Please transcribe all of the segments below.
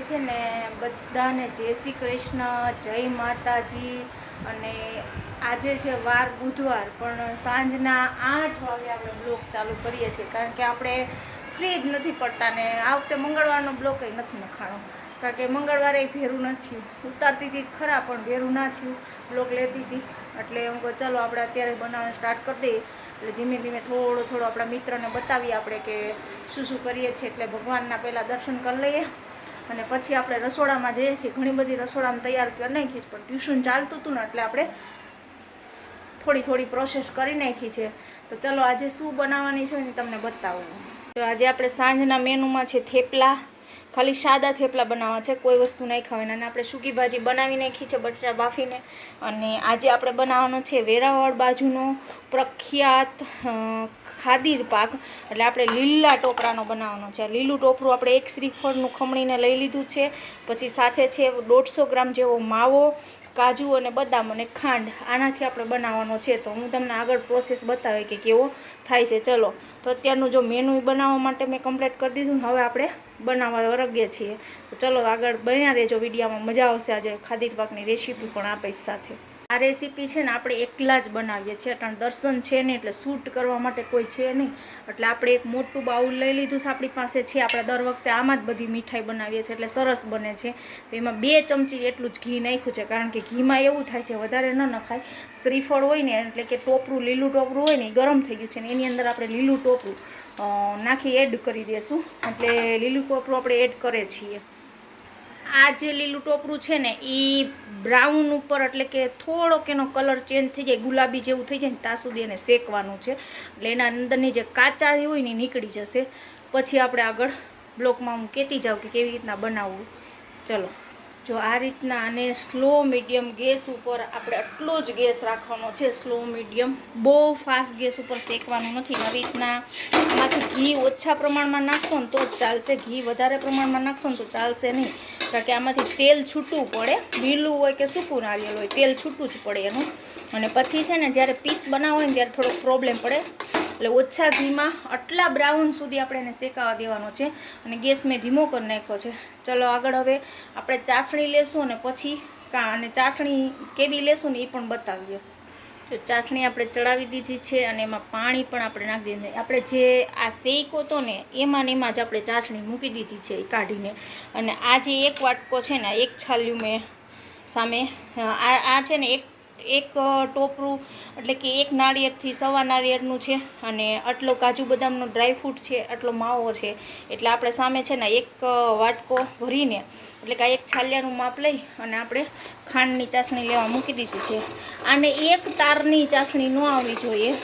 છે ને બધાને જય શ્રી કૃષ્ણ, જય માતાજી. અને આજે છે વાર બુધવાર, પણ સાંજના 8 વાગે આપણે બ્લોગ ચાલુ કરીએ છીએ, કારણ કે આપણે ફ્રી જ નથી પડતા ને આ વખતે મંગળવારનો બ્લોગ કંઈ નથી નખાણો, કારણ કે મંગળવારે ભેરું નથી ઉતારતી હતી ખરા, પણ ભેરું ના થયું, બ્લોગ લેતી હતી. એટલે હું કહું ચાલો આપણે અત્યારે બનાવવાનું સ્ટાર્ટ કરી દઈએ. એટલે ધીમે ધીમે થોડું આપણા મિત્રને બતાવીએ આપણે કે શું શું કરીએ છીએ. એટલે ભગવાનના પહેલાં દર્શન કરી લઈએ અને પછી આપણે રસોડામાં જઈએ છીએ. ઘણી બધી રસોડામાં તૈયાર કરી નાખી, પણ ટ્યુશન ચાલતું હતું ને એટલે આપણે થોડી પ્રોસેસ કરી નાખી છે. તો ચલો આજે શું બનાવવાની છે ને તમને બતાવું. તો આજે આપણે સાંજના મેનુમાં છે થેપલા, ખાલી સાદા થેપલા બનાવવા છે, કોઈ વસ્તુ નહીં ખાવાની. અને આપણે સૂકી ભાજી બનાવી નાખી છે બટાટા બાફીને. અને આજે આપણે બનાવવાનો છે વેરાવળ બાજુનો પ્રખ્યાત ખાદીર પાક, એટલે આપણે લીલા ટોપરાનો બનાવવાનો છે. લીલું ટોપરું આપણે એક શ્રીફળનું ખમણીને લઈ લીધું છે. પછી સાથે છે 150 ગ્રામ જેવો માવો, કાજુ અને બદામ અને ખાંડ. આનાથી આપણે બનાવવાનો છે. તો હું તમને આગળ પ્રોસેસ બતાવે કે કેવો થાય છે. ચલો, તો અત્યારનું જો મેનુ બનાવવા માટે મેં કમ્પ્લીટ કરી દીધું ને હવે આપણે બનાવવા વરગીએ છીએ. તો ચલો આગળ બન્યા રહેજો વિડીયોમાં, મજા આવશે. આજે ખાદીર પાકની રેસીપી પણ આપીશ સાથે. આ રેસીપી છે ને આપણે એકલા જ બનાવીએ છીએ, કારણ દર્શન છે નહીં એટલે શૂટ કરવા માટે કોઈ છે નહીં, એટલે આપણે એક મોટું બાઉલ લઈ લીધું છે આપણી પાસે છે. આપણે દર વખતે આમાં જ બધી મીઠાઈ બનાવીએ છીએ, એટલે સરસ બને છે. તો એમાં 2 ચમચી એટલું જ ઘી નાખ્યું છે, કારણ કે ઘીમાં એવું થાય છે વધારે ન નખાય. શ્રીફળ હોય ને એટલે કે ટોપરું, લીલું ટોપરું હોય ને એ ગરમ થઈ ગયું છે ને એની અંદર આપણે લીલું ટોપરું નાખી એડ કરી દઈશું. એટલે લીલું ટોપરું આપણે એડ કરીએ છીએ. આ જે લીલું ટોપરું છે ને એ બ્રાઉન ઉપર, એટલે કે થોડોક એનો કલર ચેન્જ થઈ જાય, ગુલાબી જેવું થઈ જાય ને ત્યાં સુધી એને શેકવાનું છે. એટલે એના અંદરની જે કાચા હોય ને નીકળી જશે. પછી આપણે આગળ બ્લોકમાં હું કહેતી જાઉં કે કેવી રીતના બનાવવું. ચલો, જો આ રીતના આને સ્લો મીડિયમ ગેસ ઉપર આપણે આટલો જ ગેસ રાખવાનો છે. સ્લો મીડિયમ, બહુ ફાસ્ટ ગેસ ઉપર શેકવાનું નથી. આવી રીતના આમાંથી ઘી ઓછા પ્રમાણમાં નાખશો ને તો જ ચાલશે, ઘી વધારે પ્રમાણમાં નાખશો ને તો ચાલશે નહીં, કારણ કે આમાંથી તેલ છૂટવું પડે. લીલું હોય કે સૂકું નારિયેળ હોય, તેલ છૂટું જ પડે એનું. અને પછી છે ને જ્યારે પીસ બનાવો હોય ને ત્યારે થોડોક પ્રોબ્લેમ પડે. એટલે ઓછા ઘીમાં આટલા બ્રાઉન સુધી આપણે એને શેકાવા દેવાનો છે. અને ગેસ મેં ધીમો કરી નાખ્યો છે. ચલો આગળ હવે આપણે ચાસણી લેશું અને પછી અને ચાસણી કેવી લેશું ને એ પણ બતાવીએ. તો ચાસણી આપણે ચડાવી દીધી છે અને એમાં પાણી પણ આપણે નાખી દીધું. આપણે જે આ શેકો હતો ને એમાં જ આપણે ચાસણી મૂકી દીધી છે કાઢીને. અને આ જે એક વાટકો છે ને, એક છાલ્યું મેં સામે આ છે ને એક ટોપરું, એટલે કે એક નાળિયેરથી સવા નાળિયેરનું છે. અને આટલો કાજુ બદામનો ડ્રાયફ્રૂટ છે, આટલો માવો છે. એટલે આપણે સામે છે ને એક વાટકો ભરીને, એટલે કે એક છાલિયાનું માપ લઈ અને આપણે ખાંડની ચાસણી લેવા મૂકી દીધી છે. આને એક તારની ચાસણી ન આવવી જોઈએ,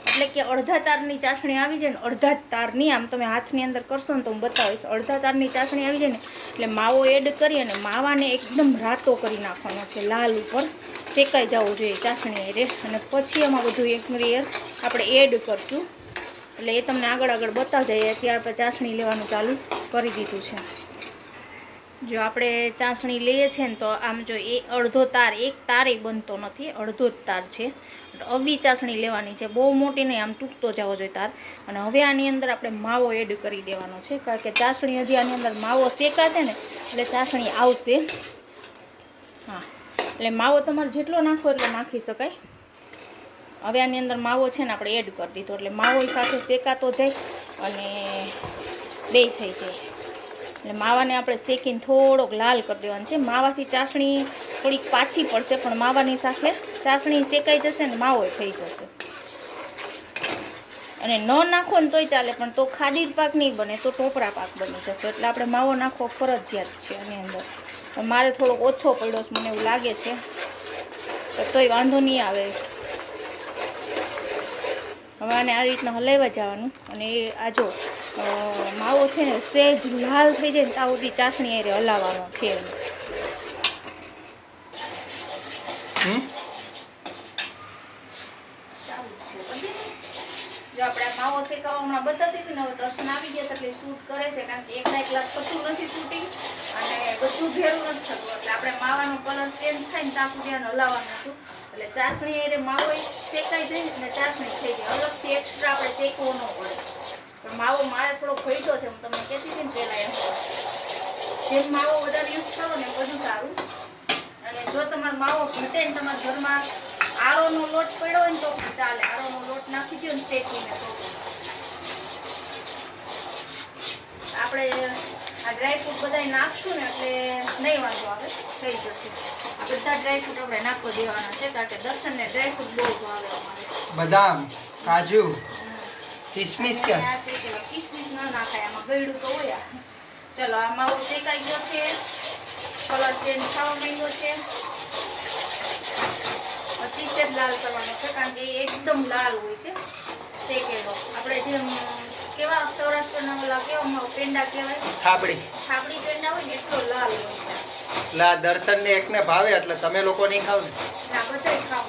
એટલે કે અડધા તારની ચાસણી આવી જાય ને, અડધા તારની, આમ તમે હાથની અંદર કરશો ને તો હું બતાવીશ. અડધા તારની ચાસણી આવી જાય ને એટલે માવો એડ કરી અને માવાને એકદમ રાતો કરી નાખવાનો છે, લાલ ઉપર શેકાઈ જવું જોઈએ ચાસણી રે. અને પછી એમાં બધું એકમરીયર આપણે એડ કરશું, એટલે એ તમને આગળ બતાવજે. અત્યારે આપણે ચાસણી લેવાનું ચાલુ કરી દીધું છે. જો આપણે ચાસણી લઈએ છીએ ને તો આમ જો એ અડધો તાર, એક તારે બનતો નથી, અડધો જ તાર છે. આવી ચાસણી લેવાની છે, બહુ મોટી નહીં, આમ તૂટતો જવો જોઈએ તાર. અને હવે આની અંદર આપણે માવો એડ કરી દેવાનો છે, કારણ કે ચાસણી હજી આની અંદર માવો શેકાશે ને એટલે ચાસણી આવશે. હા, એટલે માવો તમારે જેટલો નાખવો એટલો નાખી શકાય. હવે આની અંદર માવો છે ને આપણે એડ કરી દીધો, એટલે માવો સાથે શેકાતો જાય અને બે થઈ જાય. એટલે માવાને આપણે શેકીને થોડોક લાલ કરી દેવાનો છે. માવાથી ચાસણી થોડીક પાછી પડશે, પણ માવાની સાથે ચાસણી શેકાઈ જશે ને માવો થઈ જશે. અને ન નાખો ને તોય ચાલે, પણ તો ખાદીર પાક નહીં બને, તો ટોપરા પાક બની જશે. એટલે આપણે માવો નાખવો ફરજિયાત છે આની અંદર. મારે થોડોક ઓછો પડ્યો છે મને એવું લાગે છે, તોય વાંધો નહીં આવે. હવે આને આ રીતના હલાવવા જવાનું. અને આ જો માવો છે ને સહેજ લાલ થઈ જાય ને ત્યાં સુધી ચાસણી એ હલાવવાનો છે. જો આપણે માવો શેકાવા હમણાં બતાવતી હતી ને, હવે દર્શન આવી ગયા છે એટલે શૂટ કરે છે, કારણ કે એકલા થતું નથી શૂટિંગ અને બધું ભેરું નથી થતું. એટલે આપણે માવાનો કલર ચેન્જ થાય ને ત્યાં સુધી આને હલાવવાનું હતું. એટલે ચાસણી એ માવો શેકાઈ જાય અને ચાસણી થઈ જાય. અલગથી એક્સ્ટ્રા આપણે શેકવો ન પડે. પણ માવો મારે થોડો ભેગો છે, હું તમને કહેતી હતી ને પહેલાં એમ. જેમ માવો વધારે યુઝ કરો ને બધું સારું. અને જો તમારો માવો ઘટે ને તમારા ઘરમાં આરોનો લોટ પડ્યો હોય ને તો ચાલે. આરોનો લોટ નાખી દો ને શેકીને તો આપણે આ ડ્રાયફ્રૂટ બધા નાખશું ને એટલે નહીં વાંધો આવે, થઈ જશે. આ બધા ડ્રાયફ્રૂટ આપણે નાખવા દેવાના છે કારણ કે દર્શનને ડ્રાયફ્રૂટ બહુ ભાવે અમારે. બદામ, કાજુ, કિસમિસ કે કિસમિસ ન નાખાય આમાં, ગળ્યું તો હોય. ચલો આ માવો શેકાઈ ગયો છે, કલર ચેન્જ થવા માંડ્યો છે. પછી જ લાલ કરવાનો છે કારણ કે એકદમ લાલ હોય છે શેકેલો. આપણે જેમ કેવા સૌરાષ્ટ્રના ઓલા કેવા પેંડા કહેવાય, થાબડી પેંડા હોય ને એટલો લાલ હોય. લા દર્શનને એકને ભાવે એટલે તમે લોકો નહીં ખાવ ને? ના, બધાય ખાવ,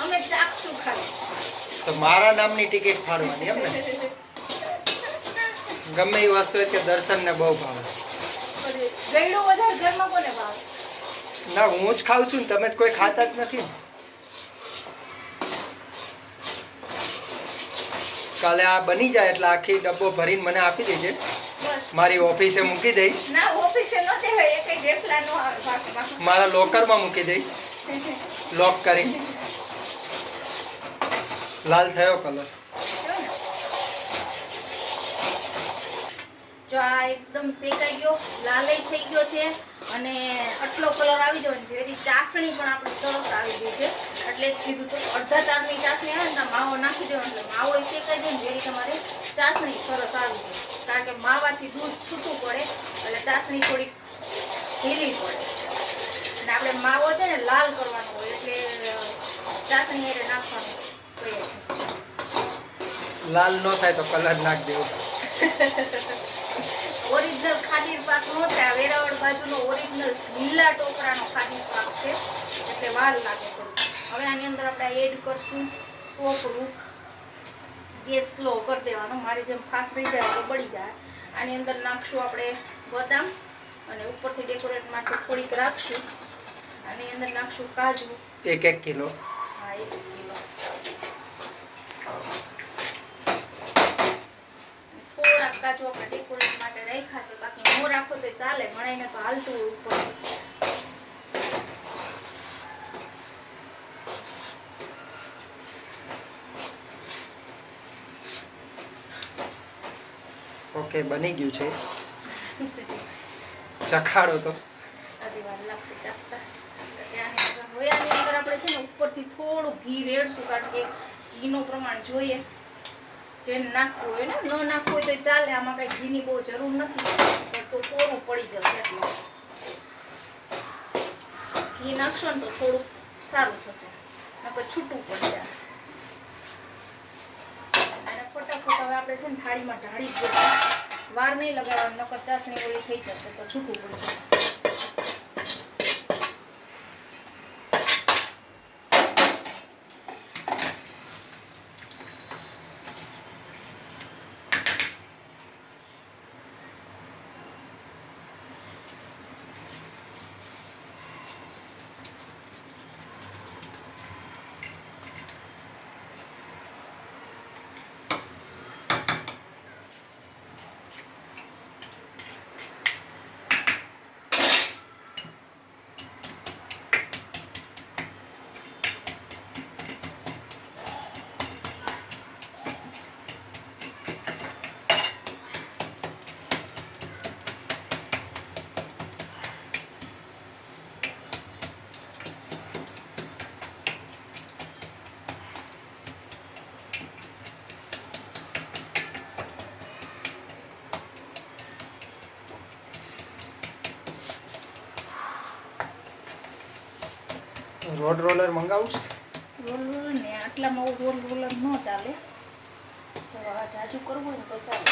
અમે ચાખશું ખાલી. તો મારા નામની ટિકિટ ફાડવાની એમ ને? ગમે એ વસ્તુ હોય કે દર્શનને બહુ ભાવે. ગળ્યું વધારે ઘરમાં કોને ભાવે? ના, હું જ ખાઉં છું ને, તમે જ કોઈ ખાતા જ નથી. કાલે આ બની જાય એટલે આખી ડબ્બો ભરીને મને આપી દેજે, મારી ઓફિસે મૂકી દઈશ. ના, ઓફિસે ન દેવાય, એ કઈ ડેફલા નો આવે. મારા લોકરમાં મૂકી દઈશ, લોક કરી. લાલ થયો કલર. જો આ એકદમ શેકાઈ ગયો, લાલય થઈ ગયો છે અને આટલો કલર આવી ગયો ને જેથી ચાસણી પણ આપણે સરસ આવી ગઈ છે. એટલે જ કીધું તો અડધા તારની ચાસણી આવે ને માવો નાખી દેવાનો એટલે માવો શેકાઈ જાય ને જેથી તમારે ચાસણી સરસ આવી જાય. કારણ કે માવાથી દૂધ છૂટું પડે એટલે ચાસણી થોડીક ઢીલી પડે. અને આપણે માવો છે ને લાલ કરવાનો હોય એટલે ચાસણી એટલે નાખવાનું કહીએ છીએ. લાલ ન થાય તો કલર નાખ દેવો. ઓરિજિનલ ખાદીર પાક નો થાય, વેરાવળ બાજુનો ઓરિજિનલ લીલા ટોકરાનો ખાદીર પાક છે એટલે વાર લાગે થોડું. હવે આની અંદર આપણે એડ કરશું ટોપરું. ગેસ સ્લો કરી દેવાનો, મારી જેમ ફાસ્ટ થઈ જાય તો બળી જાય. આની અંદર નાખશું આપણે બદામ અને ઉપરથી ડેકોરેટ માટે થોડીક રાખશું. આની અંદર નાખશું કાજુ 1 કિલો. હા, 1 કિલો. થોડાક કાજુ આપણે ડેકોરેટ માટે રાખ્યા છે, બાકી નો રાખો તો ચાલે, ઘણાઈને તો હાલતું હોય ઉપર. ઓકે, બની ગયું છે. ચખાડો તો હજી વાર લાગશે ચાખતા. હવે આની અંદર આપણે છે ને ઉપરથી થોડું ઘી રેડશું કારણ કે ઘીનું પ્રમાણ જોઈએ. જેને નાખવું હોય ને, ન નાખવું હોય તો ચાલે, આમાં કઈ ઘીની બહુ જરૂર નથી, તો કોરું પડી જશે. એટલે ઘી નાખશો ને તો થોડુંક સારું થશે, નકર છૂટું પડી જાય. અને ફટાફટ હવે આપણે છે ને થાળીમાં ઢાળી જ દઈશું. વાર નહીં લગાડવાનું, નકર ચાસણી ઓળી થઈ જશે તો છૂટું પડી જશે. રોડ રોલર મંગાવું છે. રોલ ને આટલામાં રોલ રોલર ન ચાલે, તો આ જાજુ કરવું હોય ને તો ચાલે.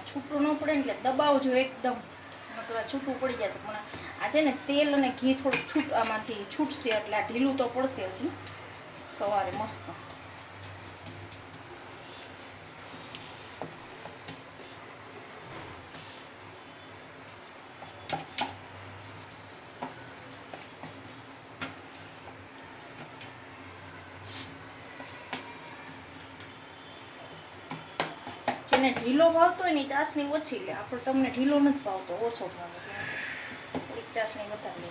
છૂટું ન પડે ને એટલે દબાવજો એકદમ, નકર છૂટું પડી જશે. પણ આ છે ને તેલ અને ઘી થોડુંક આમાંથી છૂટશે એટલે આ ઢીલું તો પડશે હજી સવારે મસ્ત. જેમ જેને ઢીલો ભાવતો હોય ને ચાસણી ઓછી લે. આપણે તમને ઢીલો નથી ભાવતો, ઓછો ભાવે થોડીક ચાસણી વધારે લે.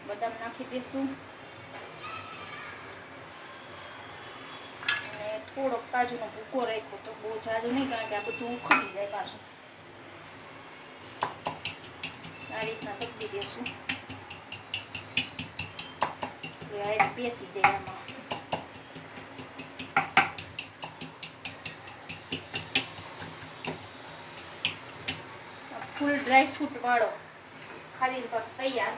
બદામ નાખી દઈશું અને થોડોક કાજુનો ભૂકો રાખ્યો તો બહુ જાજુ નહીં, કારણ કે આ બધું ઉખડી જાય પાછું. આ રીતના તપી દઈશું એટલે આ બેસી જાય આમાં. ફૂલ ડ્રાયફ્રૂટ વાળો ખાલી પાક તૈયાર.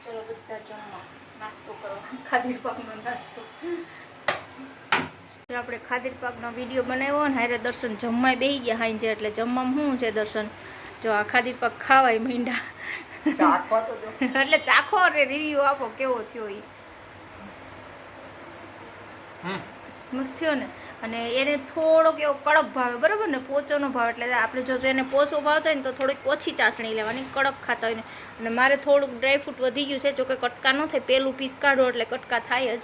ચલો બધા જમવા, નાસ્તો કરો, ખાદીર પાકનો નાસ્તો. આપણે ખાદીર પાકનો વિડીયો બનાવ્યો ને હારે દર્શન જમવાય બેસી ગયા હાઈ એટલે જમવામાં શું છે દર્શન, જો આ ખાદીર પાક ખાવાય મીંડા એટલે ચાખો ને રિવ્યુ આપો કેવો થયો એ. મસ્ત થયો ને. અને એને થોડોક એવો કડક ભાવે, બરાબર ને, પોચોનો ભાવ. એટલે આપણે જો એને પોચો ભાવતો હોય ને તો થોડીક ઓછી ચાસણી લેવાની, કડક ખાતા હોય ને. અને મારે થોડુંક ડ્રાયફ્રૂટ વધી ગયું છે, જોકે કટકા ન થાય, પહેલું પીસ કાઢો એટલે કટકા થાય જ.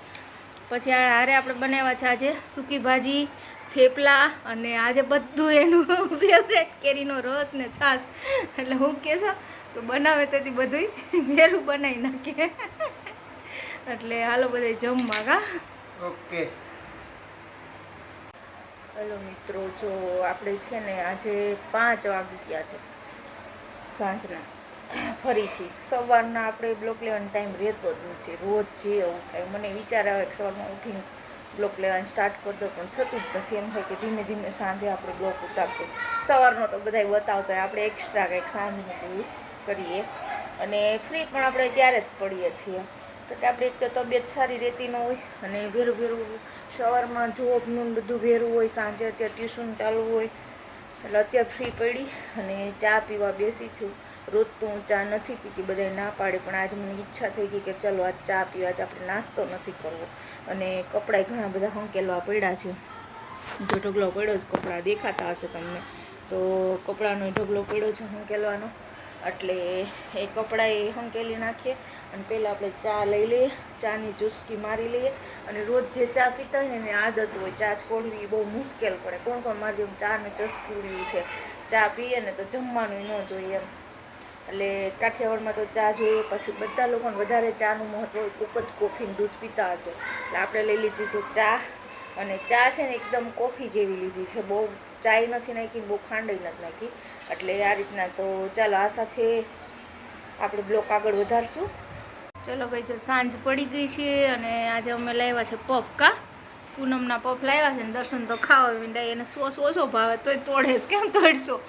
પછી હારે આપણે બનાવ્યા છે આજે સૂકી ભાજી, થેપલા અને આજે બધું એનું ફેવરેટ કેરીનો રસ ને છાશ. એટલે હું કહેશો તો બનાવે તેથી બધું મેરું બનાવી નાખીએ. એટલે હાલો બધા જમવા કા. ઓકે હેલો મિત્રો, જો આપણે છે ને આજે 5 વાગી ગયા છે સાંજના. ફરીથી સવારના આપણે બ્લોક લેવાનો ટાઈમ રહેતો જ નથી, રોજ જે એવું થાય. મને વિચાર આવે કે સવારમાં ઉઠીને બ્લોક લેવાનું સ્ટાર્ટ કરી દો, પણ થતું જ નથી. એમ થાય કે ધીમે ધીમે સાંજે આપણે બ્લોક ઉતારશું. સવારનો તો બધા બતાવતો હોય, આપણે એક્સ્ટ્રા કંઈક સાંજનું બધું કરીએ. અને ફ્રી પણ આપણે ત્યારે જ પડીએ છીએ, તો કે આપણી એક તો તબિયત સારી રહેતી ન હોય, અને ભેરું ભેરું સવારમાં જોબનું બધું ભેરું હોય, સાંજે અત્યારે ટ્યુશન ચાલુ હોય. એટલે અત્યારે ફ્રી પડી અને ચા પીવા બેસી છું. રોજ તો હું ચા નથી પીતી, બધાય ના પાડે, પણ આજે મને ઈચ્છા થઈ ગઈ કે ચલો આજ ચા પીવા, આજ આપણે નાસ્તો નથી કરવો. અને કપડાં ઘણા બધા હંકેલવા પડ્યા છે. જો ઢગલો પડ્યો છે, કપડાં દેખાતા હશે તમને, તો કપડાનો ઢગલો પડ્યો છે હંકેલવાનો. એટલે એ કપડાં એ હંકેલી નાખીએ અને પહેલાં આપણે ચા લઈ લઈએ, ચાની ચુસ્કી મારી લઈએ. અને રોજ જે ચા પીતા હોય ને એની આદત હોય, ચા છોડવી બહુ મુશ્કેલ પડે. કોણ કોણ મારી જેમ ચાને ચસ્કુડી છે, ચા પીએ ને તો જમવાનું ન જોઈએ એમ. એટલે કાઠિયાવાડમાં તો ચા જોઈએ, પછી બધા લોકોને વધારે ચાનું મહત્વ હોય, કોક જ કોફીનું દૂધ પીતા હશે. એટલે આપણે લઈ લીધી છે ચા, અને ચા છે ને એકદમ કોફી જેવી લીધી છે, બહુ ચાય નથી નાખી, બહુ ખાંડ નથી નાખી. એટલે આ રીતના. તો ચાલો આ સાથે આપણે બ્લોક આગળ વધારશું. ચલો ભાઈ, જો સાંજ પડી ગઈ છે અને આજે અમે લાવ્યા છે પફ. કા પૂનમના પફ લાવ્યા છે ને દર્શન તો ખાવા મીંડાય. એને સોસ ઓછો ભાવે તોય તોડે છે. કેમ તોડશો?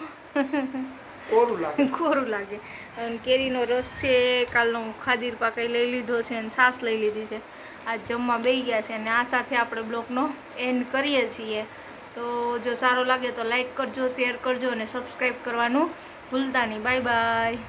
કોરું લાગે. અને કેરીનો રસ છે, કાલનો ખાદીર પાક લઈ લીધો છે અને છાશ લઈ લીધી છે. આજ જમવા બેસી ગયા છે અને આ સાથે આપણે બ્લોગનો એન્ડ કરીએ છીએ. તો જો સારો લાગે તો લાઈક કરજો, શેર કરજો અને સબસ્ક્રાઈબ કરવાનું ભૂલતા નહીં. Bye bye.